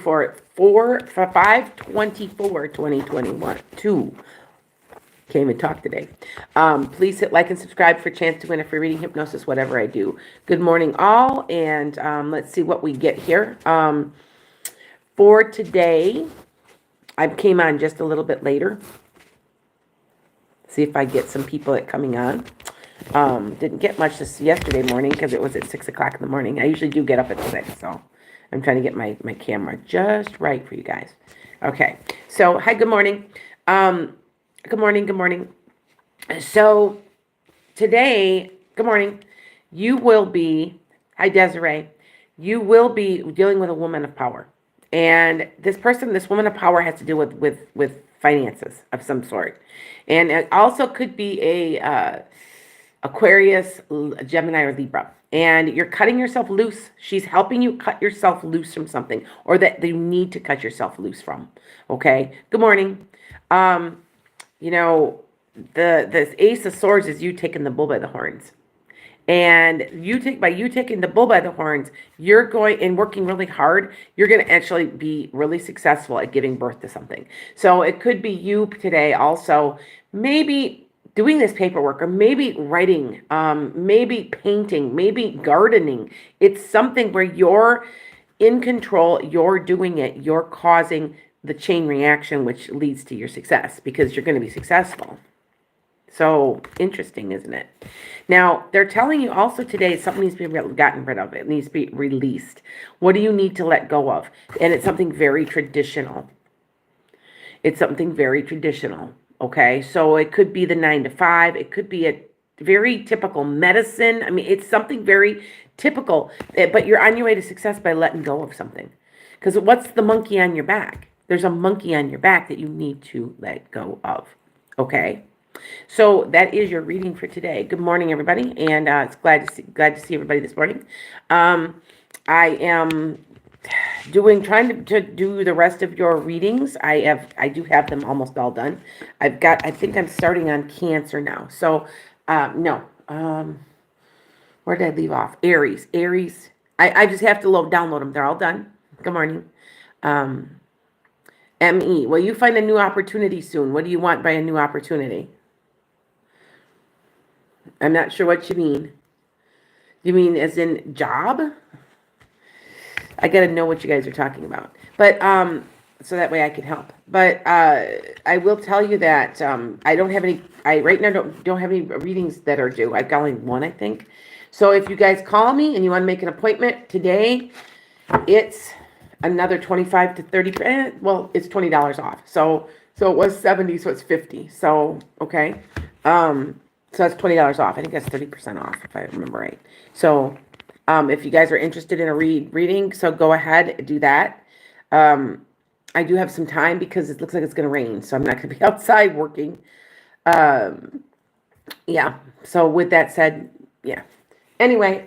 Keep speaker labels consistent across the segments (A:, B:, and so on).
A: for 5/24/2021. Can't even talk today. Please hit like and subscribe for a chance to win a free reading, hypnosis, whatever I do. Good morning, all, and let's see what we get here. For today, I came on just a little bit later. See if I get some people that coming on. Didn't get much this yesterday morning because it was at 6 o'clock in the morning. I usually do get up at 6, so I'm trying to get my camera just right for you guys. Okay, so hi, good morning. Good morning. So today, good morning, you will be, hi Desiree, you will be dealing with a woman of power. And this woman of power has to deal with finances of some sort. And it also could be a Aquarius, Gemini, or Libra. And you're cutting yourself loose. She's helping you cut yourself loose from something, or that you need to cut yourself loose from. Okay. Good morning. You know, the Ace of Swords is you taking the bull by the horns. And by you taking the bull by the horns, you're going and working really hard. You're going to actually be really successful at giving birth to something. So it could be you today also, maybe doing this paperwork, or maybe writing, maybe painting, maybe gardening. It's something where you're in control, you're doing it, you're causing the chain reaction, which leads to your success, because you're going to be successful. So interesting, isn't it? Now, they're telling you also today something needs to be gotten rid of. It needs to be released. What do you need to let go of? And it's something very traditional. It's something very traditional. Okay, so it could be the 9 to 5. It could be a very typical medicine. I mean, it's something very typical, but you're on your way to success by letting go of something. Because what's the monkey on your back? There's a monkey on your back that you need to let go of. Okay, so that is your reading for today. Good morning, everybody, and it's glad to see everybody this morning. I am trying to do the rest of your readings. I do have them almost all done. I think I'm starting on Cancer now. So no, where did I leave off? Aries. I just have to download them. They're all done. Good morning. ME. Will you find a new opportunity soon? What do you want by a new opportunity? I'm not sure what you mean. You mean as in job? I got to know what you guys are talking about. But so that way I can help. But I will tell you that I don't have any, right now don't have any readings that are due. I've got only one, I think. So if you guys call me and you want to make an appointment today, it's another 25 to 30, well, it's $20 off. So it was 70, so it's 50. So, okay. So that's $20 off. I think that's 30% off if I remember right. So, if you guys are interested in a reading, so go ahead, do that. I do have some time because it looks like it's going to rain, so I'm not going to be outside working. Yeah. So with that said, yeah. Anyway,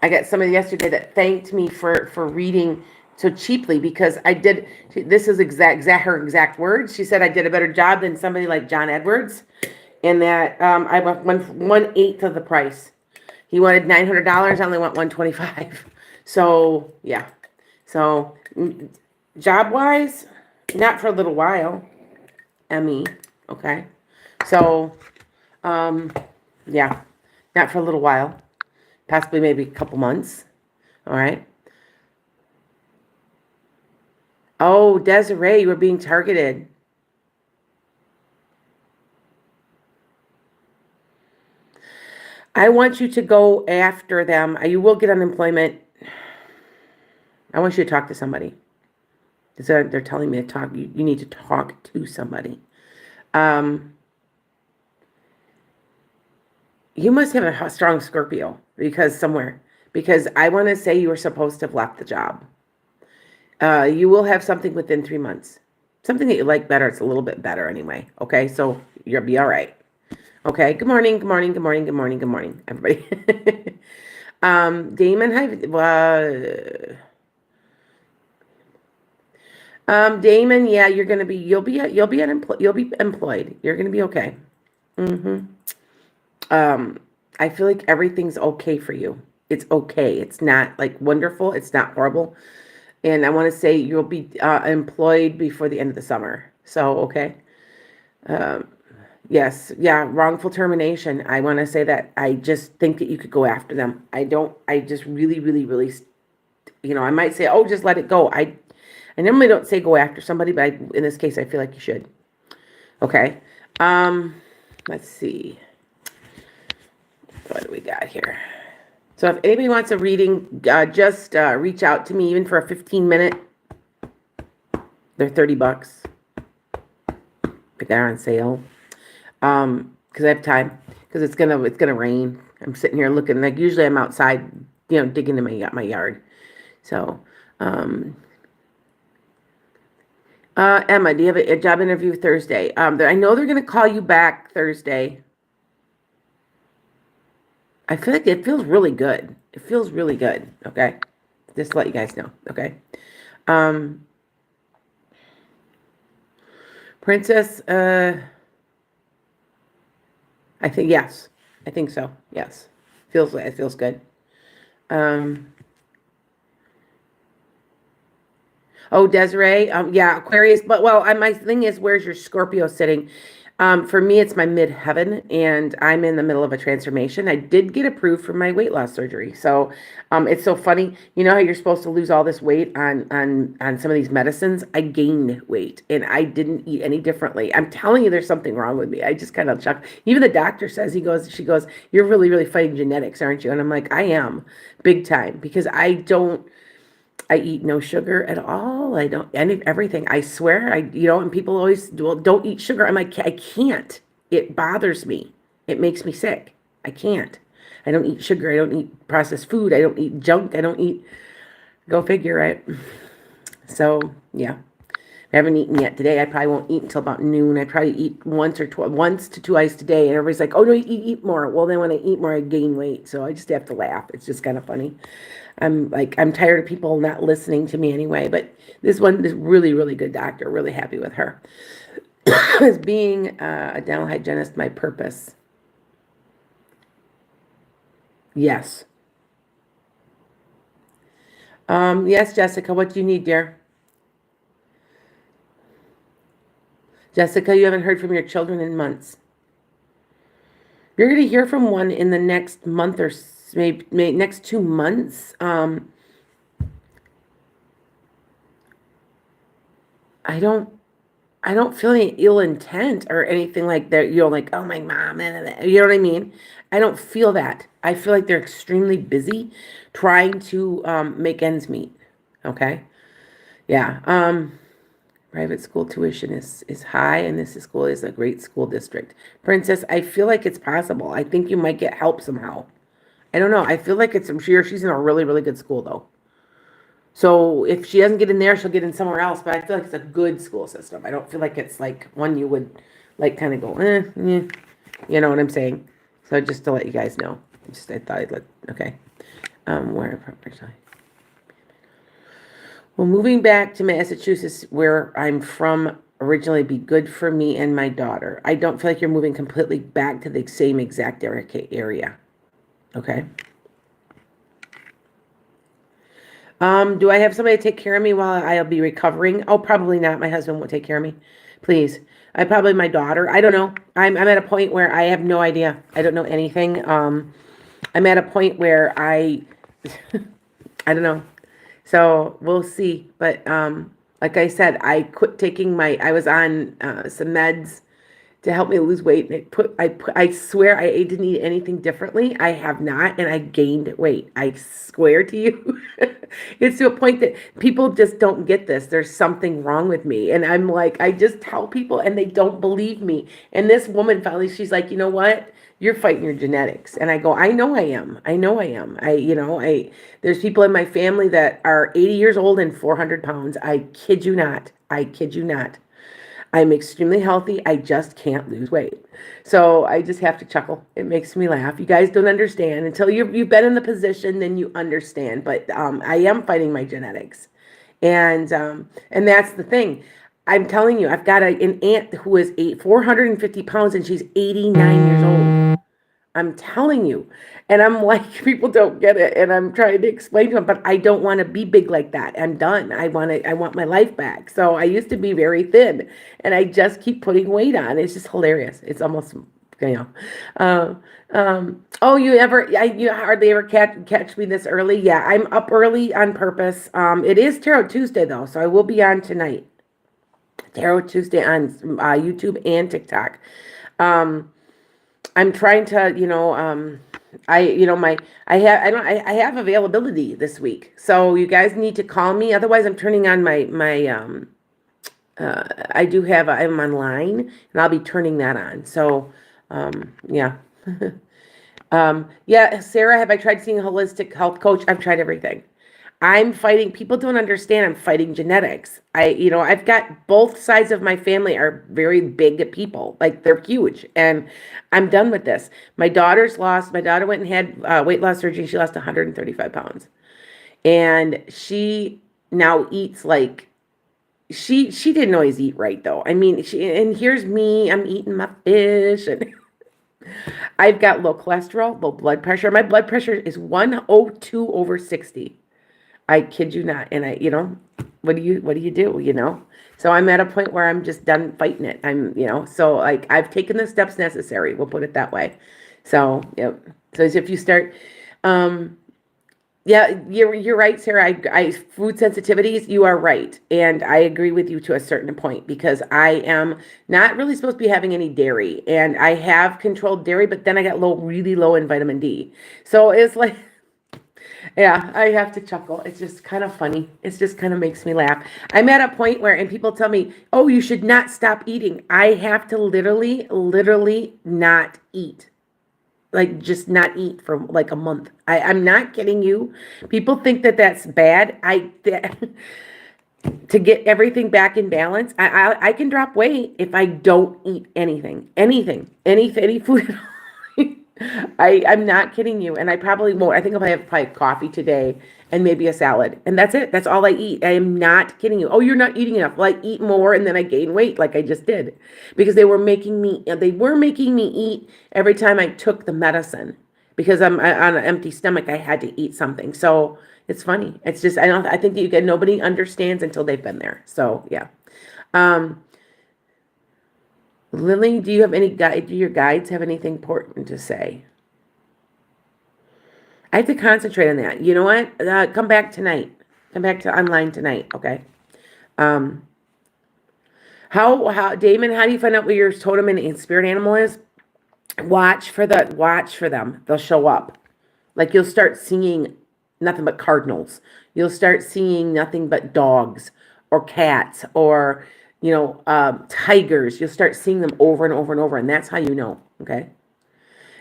A: I got somebody yesterday that thanked me for reading so cheaply because I did. This is her exact words. She said I did a better job than somebody like John Edwards, and that I went 1/8 of the price. He wanted $900. I only want $125. So yeah. So job wise, not for a little while. Emmy. Okay. So yeah, not for a little while. Possibly maybe a couple months. All right. Oh, Desiree, you were being targeted. I want you to go after them. You will get unemployment. I want you to talk to somebody. They're telling me to talk. You need to talk to somebody. You must have a strong Scorpio because I want to say you were supposed to have left the job. You will have something within 3 months. Something that you like better. It's a little bit better anyway. Okay, so you'll be all right. Okay, good morning, everybody. Damon, hi. Damon, yeah, you'll be employed. You're gonna be okay. I feel like everything's okay for you. It's okay. It's not like wonderful. It's not horrible. And I want to say you'll be employed before the end of the summer. So, okay. Um, yes. Yeah. Wrongful termination. I want to say that I just think that you could go after them. I just really, really, really, I might say, oh, just let it go. I normally don't say go after somebody, but in this case, I feel like you should. Okay. Um, let's see. What do we got here? So if anybody wants a reading, just reach out to me, even for a 15-minute. They're $30. But they're on sale. Because I have time. Because it's gonna rain. I'm sitting here looking, like usually I'm outside, digging in my yard. So, Emma, do you have a job interview Thursday? I know they're gonna call you back Thursday. I feel like it feels really good. It feels really good. Okay, just to let you guys know. Okay, Princess. I think yes. I think so. Yes, it feels good. Oh, Desiree. Yeah, Aquarius. But my thing is, where's your Scorpio sitting? For me, it's my midheaven, and I'm in the middle of a transformation. I did get approved for my weight loss surgery, so it's so funny. You know how you're supposed to lose all this weight on some of these medicines? I gained weight, and I didn't eat any differently. I'm telling you, there's something wrong with me. I just kind of chuck. Even the doctor says she goes, "You're really, really fighting genetics, aren't you?" And I'm like, I am, big time, because I eat no sugar at all. I don't everything. I swear. And people always well, don't eat sugar. I'm like, I can't. It bothers me. It makes me sick. I can't. I don't eat sugar. I don't eat processed food. I don't eat junk. I don't eat. Go figure, right? So yeah, I haven't eaten yet today. I probably won't eat until about noon. I probably eat once to twice a day. And everybody's like, "Oh no, eat more." Well, then when I eat more, I gain weight. So I just have to laugh. It's just kind of funny. I'm tired of people not listening to me anyway, but this really, really good doctor, really happy with her. Is being a dental hygienist my purpose? Yes. Yes, Jessica, what do you need, dear? Jessica, you haven't heard from your children in months. You're going to hear from one in the next month or maybe next 2 months. I don't feel any ill intent or anything like that. Like, oh, my mom, you know what I mean? I don't feel that. I feel like they're extremely busy trying to make ends meet. Okay. Yeah. Private school tuition is high, and this school is a great school district. Princess, I feel like it's possible. I think you might get help somehow. I don't know. I feel like she's in a really, really good school, though. So if she doesn't get in there, she'll get in somewhere else. But I feel like it's a good school system. I don't feel like it's like one you would like kind of go, you know what I'm saying? So just to let you guys know, I thought I'd okay. Where properly. Well, moving back to Massachusetts, where I'm from originally, be good for me and my daughter. I don't feel like you're moving completely back to the same exact area. Okay. Do I have somebody to take care of me while I'll be recovering? Oh, probably not. My husband won't take care of me. Please. Probably my daughter. I don't know. I'm at a point where I have no idea. I don't know anything. I'm at a point where I don't know. So we'll see. But like I said, I quit taking I was on some meds to help me lose weight. And I swear I didn't eat anything differently. I have not, and I gained weight. I swear to you. It's to a point that people just don't get this. There's something wrong with me. And I'm like, I just tell people and they don't believe me. And this woman finally, she's like, you know what? You're fighting your genetics. And I go, I know I am. I know I am. There's people in my family that are 80 years old and 400 pounds. I kid you not. I kid you not. I'm extremely healthy. I just can't lose weight. So I just have to chuckle. It makes me laugh. You guys don't understand until you've been in the position, then you understand. But I am fighting my genetics, and that's the thing. I'm telling you, I've got an aunt who is 450 pounds, and she's 89 years old. I'm telling you. And I'm like, people don't get it. And I'm trying to explain to them, but I don't want to be big like that. I'm done. I want my life back. So I used to be very thin and I just keep putting weight on. It's just hilarious. It's almost, you know, oh, you hardly ever catch me this early. Yeah, I'm up early on purpose. It is Tarot Tuesday though. So I will be on tonight. Tarot Tuesday on YouTube and TikTok. Um, I'm trying to, I have availability this week. So you guys need to call me. Otherwise, I'm turning on I'm online and I'll be turning that on. So, yeah. Yeah, Sarah, have I tried seeing a holistic health coach? I've tried everything. I'm fighting, people don't understand I'm fighting genetics. I've got both sides of my family are very big people, like they're huge. And I'm done with this. My daughter went and had weight loss surgery. She lost 135 pounds. And she now eats like, she didn't always eat right though. I mean, and here's me, I'm eating my fish and I've got low cholesterol, low blood pressure. My blood pressure is 102 over 60. I kid you not. And what do you do, So I'm at a point where I'm just done fighting it. So like I've taken the steps necessary. We'll put it that way. So, yep. So if you start, yeah, you're right, Sarah. I food sensitivities, you are right. And I agree with you to a certain point because I am not really supposed to be having any dairy and I have controlled dairy, but then I got really low in vitamin D. So it's like, yeah, I have to chuckle. It's just kind of funny. It just kind of makes me laugh. I'm at a point where, and people tell me, oh, you should not stop eating. I have to literally not eat. Like, just not eat for like a month. I'm not kidding you. People think that that's bad. To get everything back in balance, I can drop weight if I don't eat any food. I'm not kidding you, and I probably won't. I think I'll have probably coffee today and maybe a salad, and that's it. That's all I eat. I am not kidding you. Oh, you're not eating enough. Well, I eat more, and then I gain weight, like I just did, because they were making me eat every time I took the medicine, because I'm on an empty stomach. I had to eat something. So it's funny. It's just I think that nobody understands until they've been there. So yeah. Lily, do your guides have anything important to say? I have to concentrate on that. You know what? Come back tonight. Come back to online tonight, okay? Damon, how do you find out what your totem and spirit animal is? Watch for them. They'll show up. Like you'll start seeing nothing but cardinals. You'll start seeing nothing but dogs or cats or tigers. You'll start seeing them over and over and over, and that's how you know, okay?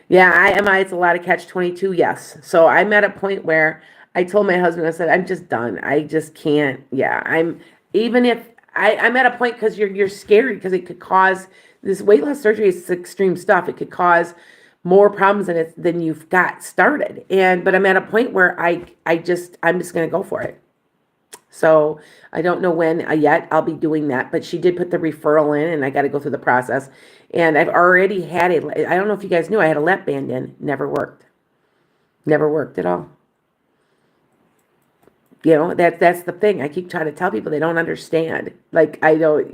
A: Yeah, it's a lot of catch-22, yes. So I'm at a point where I told my husband, I said, I'm just done. I just can't, yeah. I'm at a point because you're scared because it could cause, this weight loss surgery is extreme stuff. It could cause more problems than you've got started. But I'm at a point where I'm just going to go for it. So I don't know when yet I'll be doing that, but she did put the referral in and I got to go through the process. And I've already had I don't know if you guys knew, I had a lap band in, never worked at all. That's the thing. I keep trying to tell people, they don't understand. Like I don't,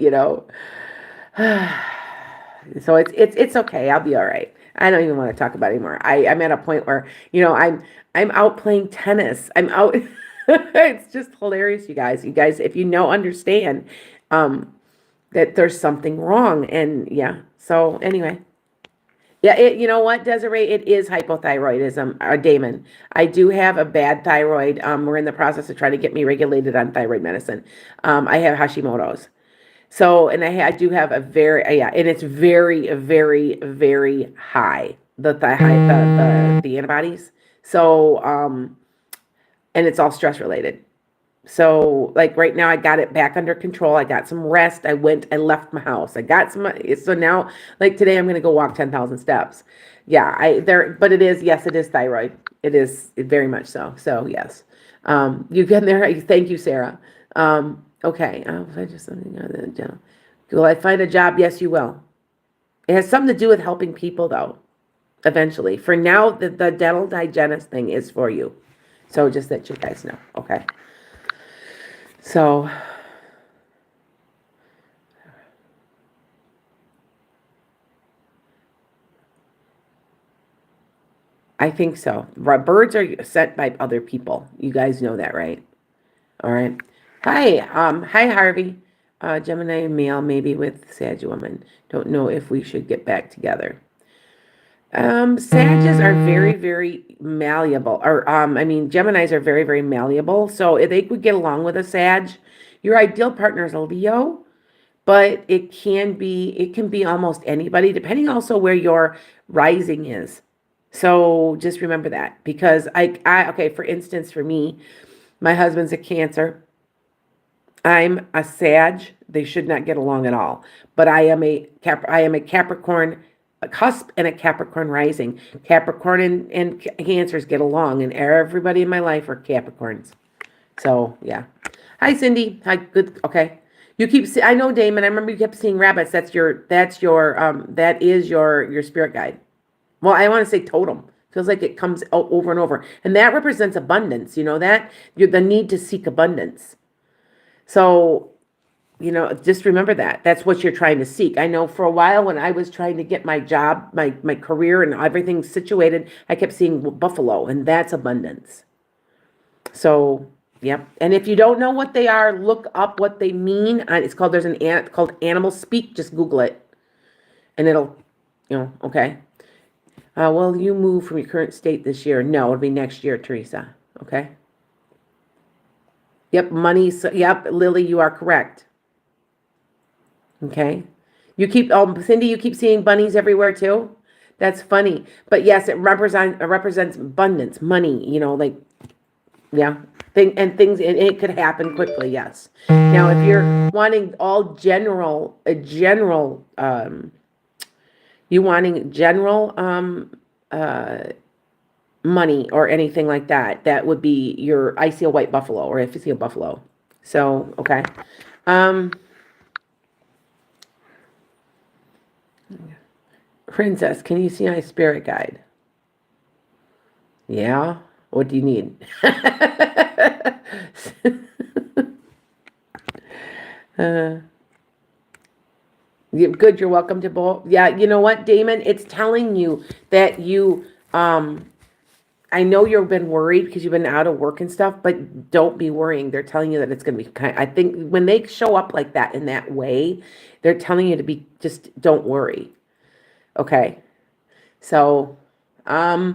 A: so it's okay. I'll be all right. I don't even want to talk about it anymore. I'm at a point where, I'm out playing tennis. I'm out. It's just hilarious, you guys. You guys, if understand that there's something wrong. And yeah, so anyway. Yeah, you know what, Desiree? It is hypothyroidism, Damon. I do have a bad thyroid. We're in the process of trying to get me regulated on thyroid medicine. I have Hashimoto's. So, and I do have a very, and it's very, very, very high, the antibodies. So, and it's all stress related. So like right now I got it back under control. I got some rest. I left my house. I got so now like today I'm going to go walk 10,000 steps. Yeah, but yes, it is thyroid. It is very much so. So yes. You've been there. Thank you, Sarah. Okay. If I just something other than will I find a job? Yes, you will. It has something to do with helping people though. eventually. For now, the dental hygienist thing is for you. So just that you guys know, okay? So I think so. Birds are sent by other people. You guys know that, right? All right. Hi Harvey. Gemini male, maybe with Sag woman. Don't know if we should get back together. Sages are very, very malleable, or I mean, Geminis are very, very malleable. So if they would get along with a Sag, your ideal partner is a Leo, but it can be almost anybody, depending also where your rising is. So just remember that because okay, for instance, for me, my husband's a Cancer. I'm a Sag. They should not get along at all. But I am a Capricorn, a cusp, and a Capricorn rising. Capricorn and Cancers get along, and everybody in my life are Capricorns. So yeah. Hi Cindy. Hi. Good. Okay. I know Damon. I remember you kept seeing rabbits. That is your spirit guide. Well, I want to say totem. Feels like it comes over and over, and that represents abundance. You know that the need to seek abundance. So, just remember that. That's what you're trying to seek. I know for a while when I was trying to get my job, my career, and everything situated, I kept seeing buffalo, and that's abundance. So, yep. And if you don't know what they are, look up what they mean. It's called Animal Speak. Just Google it, and it'll, okay. Will you move from your current state this year? No, it'll be next year, Teresa. Okay. Yep, money. Yep, Lily, you are correct. Okay. Cindy, you keep seeing bunnies everywhere too? That's funny. But yes, it represents abundance, money, like, yeah. And it could happen quickly, yes. Now, if you're wanting you wanting general money or anything like that, that would be I see a white buffalo, or if you see a buffalo. So, okay. Princess, can you see my spirit guide? Yeah. What do you need? Good. You're welcome to both. Yeah. You know what, Damon? It's telling you that I know you've been worried because you've been out of work and stuff, but don't be worrying. They're telling you that it's going to be I think when they show up like that in that way, they're telling you to just don't worry. Okay. So, okay.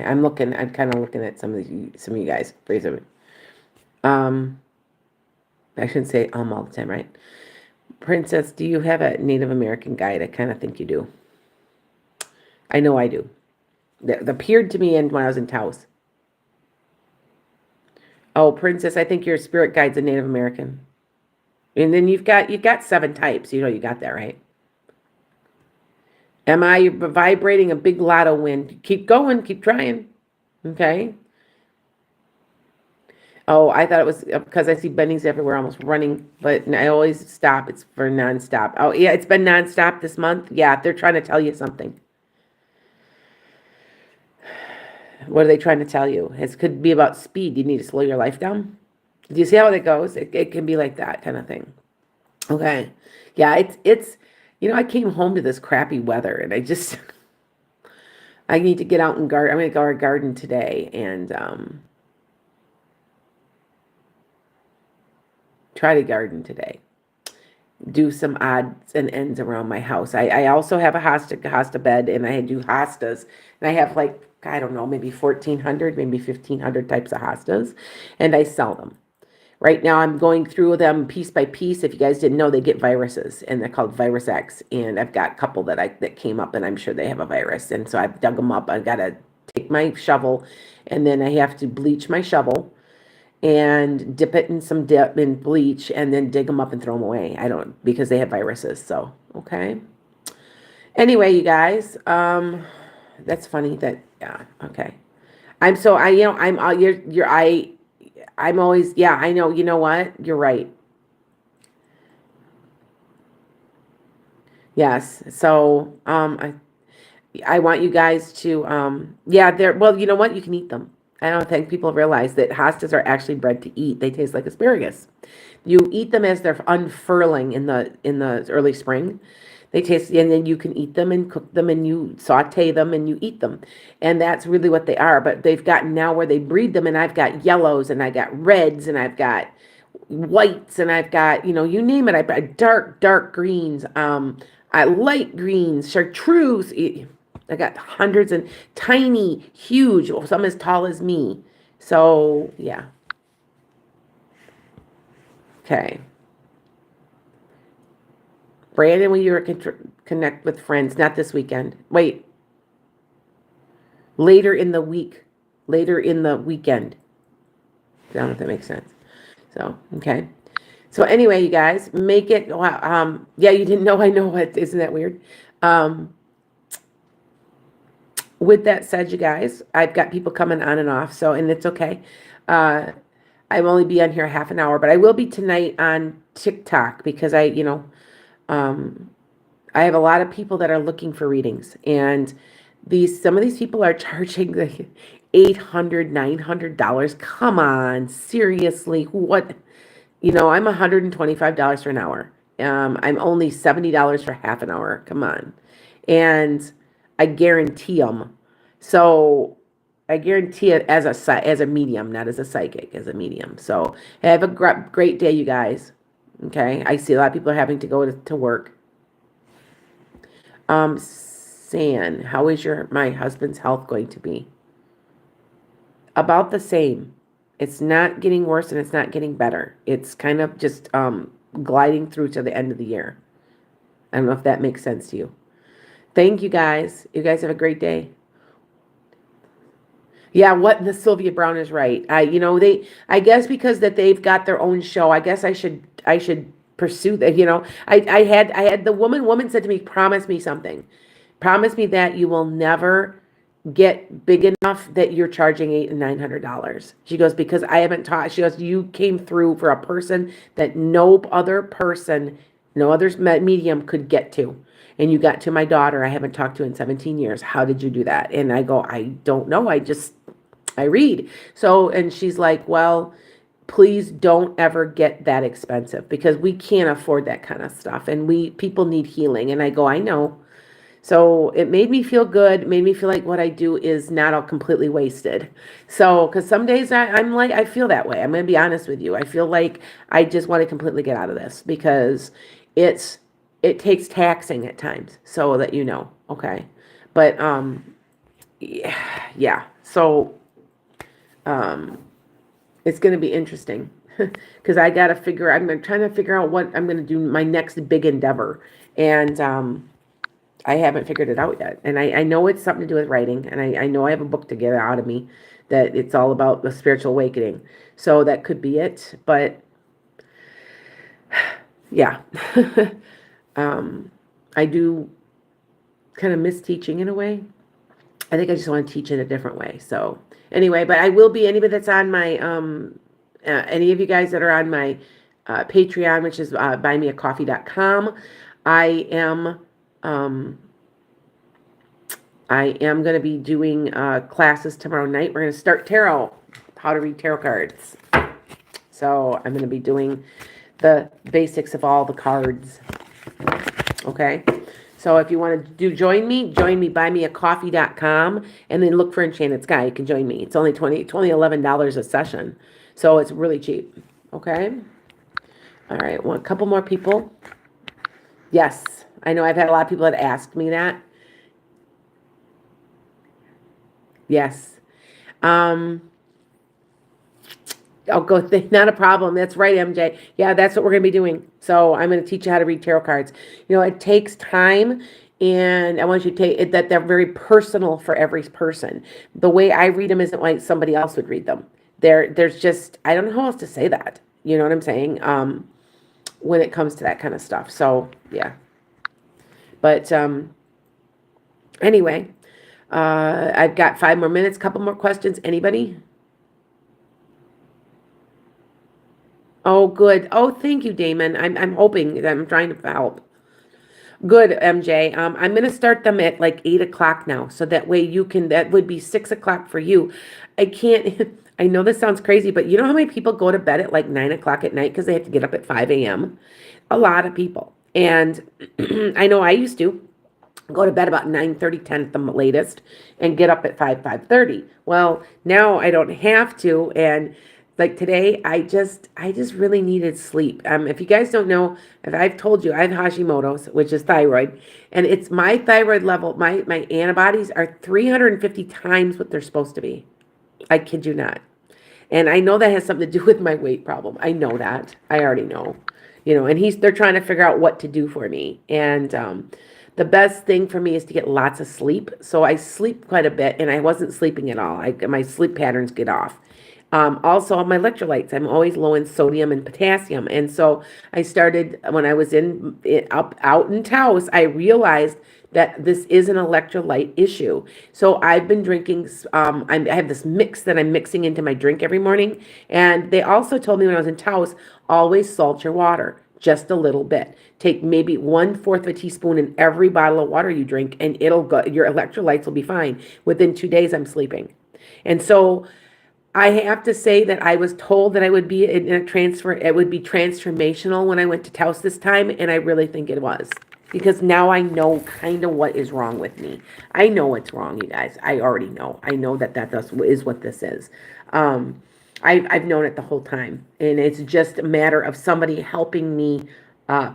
A: I'm kind of looking at some of you guys. Please, um, I shouldn't say all the time, right? Princess, do you have a Native American guide? I kind of think you do. I know I do. That appeared to me when I was in Taos. Oh, Princess, I think your spirit guide's a Native American. And then you've got 7 types. You know you got that, right? Am I vibrating a big lotto win? Keep going, keep trying. Okay. Oh, I thought it was because I see bunnies everywhere almost running, but I always stop. It's for nonstop. Oh, yeah, it's been nonstop this month. Yeah, they're trying to tell you something. What are they trying to tell you? It could be about speed. You need to slow your life down. Do you see how it goes? It can be like that kind of thing. Okay. Yeah, it's I came home to this crappy weather and I need to get out and garden. I'm going to go our garden today and try to garden today. Do some odds and ends around my house. I also have a hosta bed, and I do hostas, and I have like, I don't know, maybe 1,400, maybe 1,500 types of hostas, and I sell them. Right now, I'm going through them piece by piece. If you guys didn't know, they get viruses, and they're called Virus X. And I've got a couple that came up, and I'm sure they have a virus. And so I've dug them up. I've got to take my shovel, and then I have to bleach my shovel and dip it in some dip and bleach, and then dig them up and throw them away. Because they have viruses. So, okay. Anyway, you guys, that's funny that, yeah, okay. I'm so, I, you know, I'm, you're, I, I'm always, yeah, I know, you know what? You're right. Yes. So, I want you guys to, yeah, well, you know what? You can eat them. I don't think people realize that hostas are actually bred to eat. They taste like asparagus. You eat them as they're unfurling in the early spring. They taste, and then you can eat them and cook them and you saute them and you eat them. And that's really what they are. But they've gotten now where they breed them, and I've got yellows and I got reds and I've got whites and I've got, you name it. I've got dark greens, I light greens, chartreuse. I got hundreds and tiny, huge, some as tall as me. So yeah. Okay. Brandon, will you connect with friends? Not this weekend. Wait, later in the week. Later in the weekend. I don't know if that makes sense. So, okay. So anyway, you guys, make it. Wow. Yeah, you didn't know. I know. What isn't that weird? Um, with that said, you guys, I've got people coming on and off. So, and it's okay. Uh, I'll only be on here half an hour, but I will be tonight on TikTok because um, I have a lot of people that are looking for readings, and some of these people are charging the $800, $900. Come on, seriously, what? I'm $125 for an hour. I'm only $70 for half an hour. Come on, and I guarantee them. So I guarantee it as a medium, not as a psychic, as a medium. So have a great day, you guys. Okay, I see a lot of people are having to go to work. San, how is my husband's health going to be? About the same. It's not getting worse and it's not getting better. It's kind of just gliding through to the end of the year. I don't know if that makes sense to you. Thank you guys. You guys have a great day. Yeah, what the Sylvia Brown is right. I guess because that they've got their own show. I guess I should pursue that. I had the woman said to me, promise me something. Promise me that you will never get big enough that you're charging $800 and $900. She goes, because I haven't taught. She goes, you came through for a person that no other person, no other medium could get to. And you got to my daughter I haven't talked to in 17 years. How did you do that? And I go, I don't know. I read. So, and she's like, well, please don't ever get that expensive because we can't afford that kind of stuff. And people need healing. And I go, I know. So it made me feel good, made me feel like what I do is not all completely wasted. So, because some days I'm like, I feel that way. I'm going to be honest with you. I feel like I just want to completely get out of this because it takes taxing at times, so that you know, okay? But, yeah. So, it's going to be interesting because I'm trying to figure out what I'm going to do, my next big endeavor. And, I haven't figured it out yet. And I know it's something to do with writing. And I know I have a book to get out of me that it's all about the spiritual awakening. So that could be it. But yeah, I do kind of miss teaching in a way. I think I just want to teach in a different way. So anyway, but I will be, anybody that's on my, any of you guys that are on my Patreon, which is buymeacoffee.com, I am going to be doing classes tomorrow night. We're going to start tarot, how to read tarot cards. So I'm going to be doing the basics of all the cards. Okay. So if you want to join me, buymeacoffee.com, and then look for Enchanted Skye. You can join me. It's only $11 a session. So it's really cheap. Okay. All right. Well, a couple more people. Yes. I know I've had a lot of people that asked me that. Yes. Oh, not a problem. That's right, MJ. Yeah, that's what we're going to be doing. So I'm going to teach you how to read tarot cards. It takes time, and I want you to take it that they're very personal for every person. The way I read them isn't like somebody else would read them. There's just, I don't know how else to say that. You know what I'm saying? When it comes to that kind of stuff. So, yeah. But anyway, I've got 5 more minutes, couple more questions. Anybody? Oh, good. Oh, thank you, Damon. I'm hoping that I'm trying to help. Good, MJ. I'm going to start them at like 8 o'clock now. So that way you can, that would be 6 o'clock for you. I can't, I know this sounds crazy, but you know how many people go to bed at like 9 o'clock at night because they have to get up at 5 a.m.? A lot of people. And I know I used to go to bed about 9:30, 10 at the latest, and get up at 5:30. Well, now I don't have to. And like today, I just really needed sleep. If you guys don't know, if I've told you, I have Hashimoto's, which is thyroid, and it's my thyroid level, my antibodies are 350 times what they're supposed to be. I kid you not. And I know that has something to do with my weight problem. I know that. I already know. And they're trying to figure out what to do for me. And the best thing for me is to get lots of sleep. So I sleep quite a bit, and I wasn't sleeping at all. My sleep patterns get off. Also, my electrolytes. I'm always low in sodium and potassium, and so I started when I was up out in Taos. I realized that this is an electrolyte issue. So I've been drinking. I have this mix that I'm mixing into my drink every morning, and they also told me when I was in Taos, always salt your water just a little bit. Take maybe 1/4 of a teaspoon in every bottle of water you drink, and it'll go. Your electrolytes will be fine. Within 2 days, I'm sleeping, and so I have to say that I was told that I would be in a transfer, it would be transformational when I went to Taos this time, and I really think it was. Because now I know kind of what is wrong with me. I know what's wrong, you guys. I already know. I know that is what this is. I've known it the whole time. And it's just a matter of somebody helping me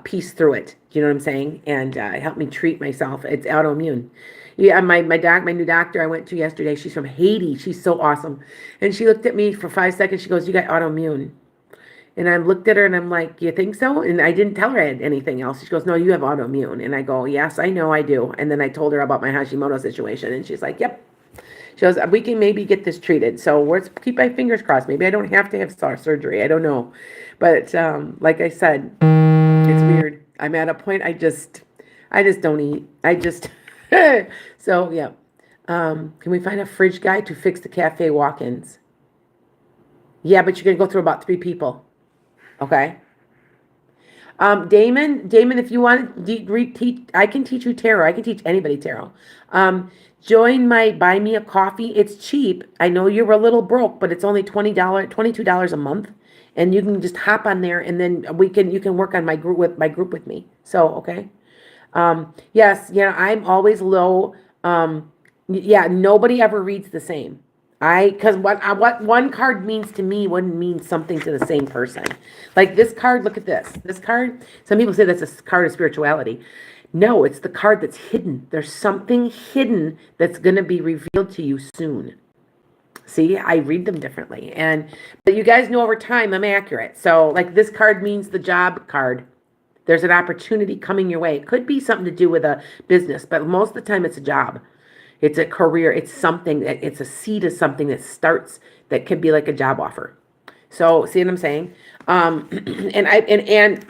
A: piece through it. Do you know what I'm saying? And help me treat myself. It's autoimmune. Yeah, my new doctor I went to yesterday, she's from Haiti. She's so awesome. And she looked at me for 5 seconds. She goes, "You got autoimmune." And I looked at her and I'm like, "You think so?" And I didn't tell her I had anything else. She goes, "No, you have autoimmune." And I go, "Yes, I know I do." And then I told her about my Hashimoto situation. And she's like, "Yep." She goes, "We can maybe get this treated." So let's keep my fingers crossed. Maybe I don't have to have surgery. I don't know. But like I said, it's weird. I'm at a point I just don't eat. So yeah. Can we find a fridge guy to fix the cafe walk-ins? Yeah, but you're gonna go through about 3 people. Okay. Damon, if you want to teach, I can teach you tarot. I can teach anybody tarot. Join my Buy Me a Coffee. It's cheap. I know you're a little broke, but it's only $22 a month, and you can just hop on there, and then you can work on my group with me. So okay. Yes, I'm always low. Yeah, nobody ever reads the same. Because what one card means to me wouldn't mean something to the same person. Like this card, look at this. This card, some people say that's a card of spirituality. No, it's the card that's hidden. There's something hidden that's going to be revealed to you soon. See, I read them differently. But you guys know over time I'm accurate. So like this card means the job card. There's an opportunity coming your way. It could be something to do with a business, but most of the time it's a job. It's a career. It's something it's a seed of something that starts that could be like a job offer. So see what I'm saying? And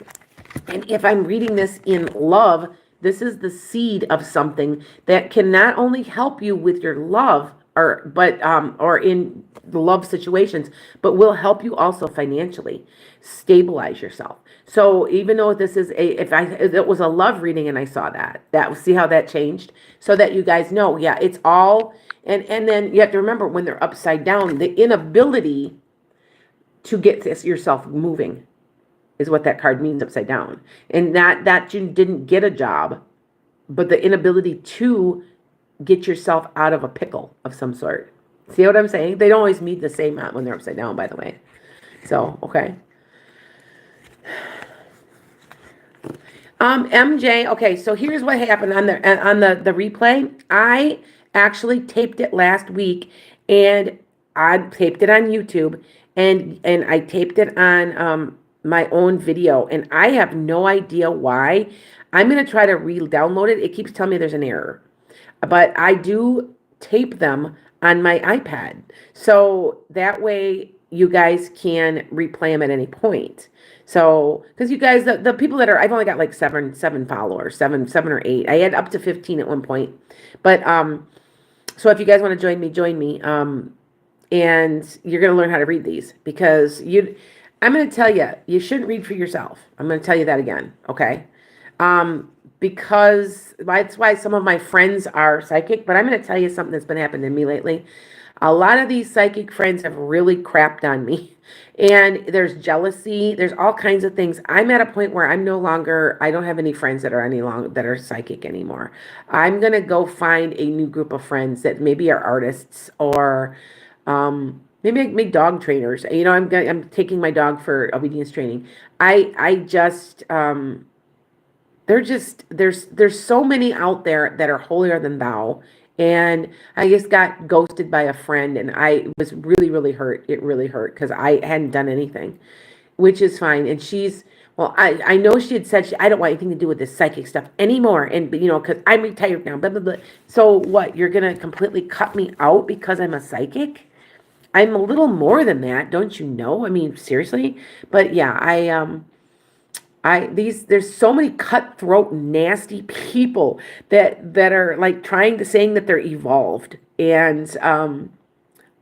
A: if I'm reading this in love, this is the seed of something that can not only help you with your love or in the love situations, but will help you also financially stabilize yourself. So even though this is if it was a love reading and I saw that see how that changed, so that you guys know, yeah, it's all, and then you have to remember when they're upside down, the inability to get yourself moving is what that card means upside down, and that you didn't get a job, but the inability to get yourself out of a pickle of some sort. See what I'm saying? They don't always mean the same when they're upside down, by the way. So, okay. MJ, okay, so here's what happened on the replay. I actually taped it last week, and I taped it on YouTube, and I taped it on my own video, and I have no idea why. I'm gonna try to re-download it. It keeps telling me there's an error, but I do tape them on my iPad, so that way you guys can replay them at any point. So, because you guys, the people that I've only got like seven followers, seven or eight. I had up to 15 at one point, but so if you guys want to join me, and you're gonna learn how to read these because I'm gonna tell you, you shouldn't read for yourself. I'm gonna tell you that again, okay? because that's why some of my friends are psychic. But I'm going to tell you something that's been happening to me lately. A lot of these psychic friends have really crapped on me. And there's jealousy, there's all kinds of things. I'm at a point where I'm no longer, I don't have any friends that are that are psychic anymore. I'm gonna go find a new group of friends that maybe are artists or maybe I make dog trainers. I'm taking my dog for obedience training. I just there's so many out there that are holier than thou. And I just got ghosted by a friend, and I was really hurt. It really hurt because I hadn't done anything, which is fine. And well, I know she had said I don't want anything to do with this psychic stuff anymore. And because I'm retired now, blah blah blah. So what? You're gonna completely cut me out because I'm a psychic? I'm a little more than that, don't you know? I mean, seriously. But yeah, there's so many cutthroat, nasty people that are like trying to saying that they're evolved, and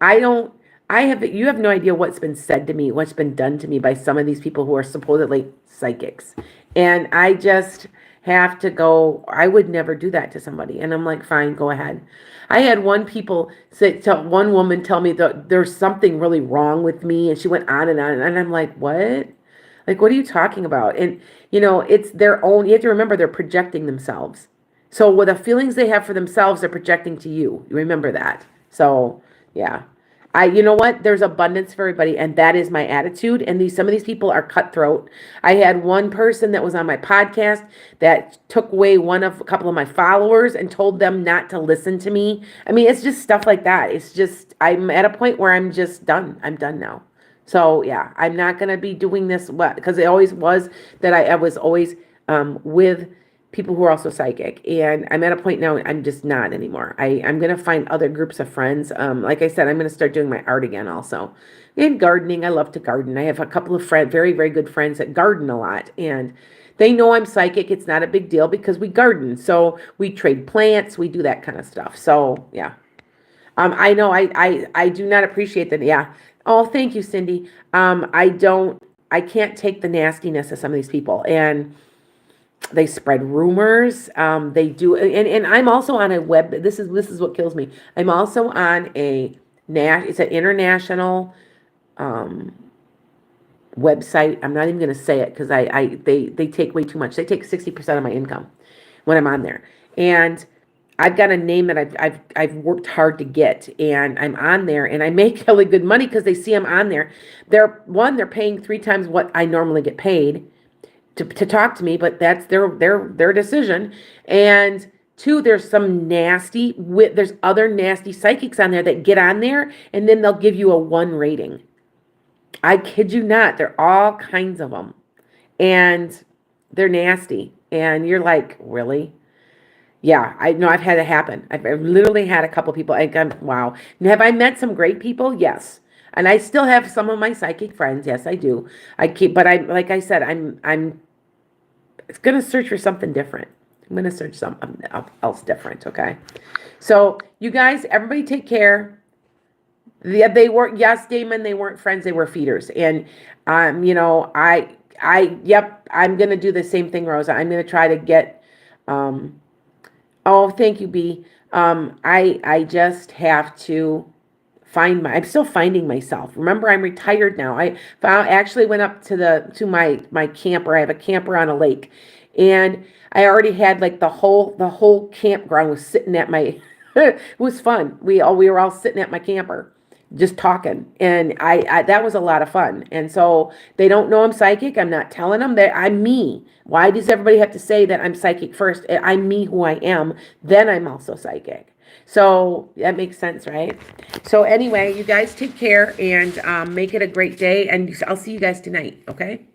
A: I don't. You have no idea what's been said to me, what's been done to me by some of these people who are supposedly psychics, and I just have to go. I would never do that to somebody, and I'm like, fine, go ahead. I had one woman tell me that there's something really wrong with me, and she went on and on, and I'm like, what? Like, what are you talking about? And, it's their own, you have to remember they're projecting themselves. So with the feelings they have for themselves, they're projecting to you. You remember that. So, yeah. You know what? There's abundance for everybody, and that is my attitude. And some of these people are cutthroat. I had one person that was on my podcast that took away a couple of my followers and told them not to listen to me. I mean, it's just stuff like that. It's just, I'm at a point where I'm just done. I'm done now. So yeah, I'm not going to be doing this because it always was that I was always with people who are also psychic. And I'm at a point now, I'm just not anymore. I'm going to find other groups of friends. Like I said, I'm going to start doing my art again also. And gardening, I love to garden. I have a couple of very, very good friends that garden a lot. And they know I'm psychic. It's not a big deal because we garden. So we trade plants. We do that kind of stuff. So yeah. I know I do not appreciate that. Yeah. Oh, thank you, Cindy. I can't take the nastiness of some of these people, and they spread rumors. They do, and I'm also on a web. This is what kills me. I'm also on it's an international website. I'm not even going to say it because they take way too much. They take 60% of my income when I'm on there, and I've got a name that I've worked hard to get, and I'm on there, and I make really good money because they see I'm on there. They're paying 3 times what I normally get paid to talk to me, but that's their decision. And 2, there's other nasty psychics on there that get on there, and then they'll give you a 1 rating. I kid you not. They're all kinds of them, and they're nasty, and you're like, really? Yeah, I know I've had it happen. I've literally had a couple people. Wow. And have I met some great people? Yes. And I still have some of my psychic friends. Yes, I do. Like I said, I'm going to search for something different. I'm going to search something else different. Okay. So you guys, everybody take care. Yeah, yes, Damon, they weren't friends. They were feeders. And, yep, I'm going to do the same thing, Rosa. I'm going to try to get, oh, thank you, B. I just have to I'm still finding myself. Remember, I'm retired now. Actually went up to my camper. I have a camper on a lake, and I already had like the whole campground was sitting at my, it was fun. We were all sitting at my camper, just talking, and I that was a lot of fun. And so they don't know I'm psychic. I'm not telling them that I'm me. Why does everybody have to say that I'm psychic first? I'm me, who I am. Then I'm also psychic. So that makes sense, right? So anyway, you guys take care and make it a great day. And I'll see you guys tonight. Okay.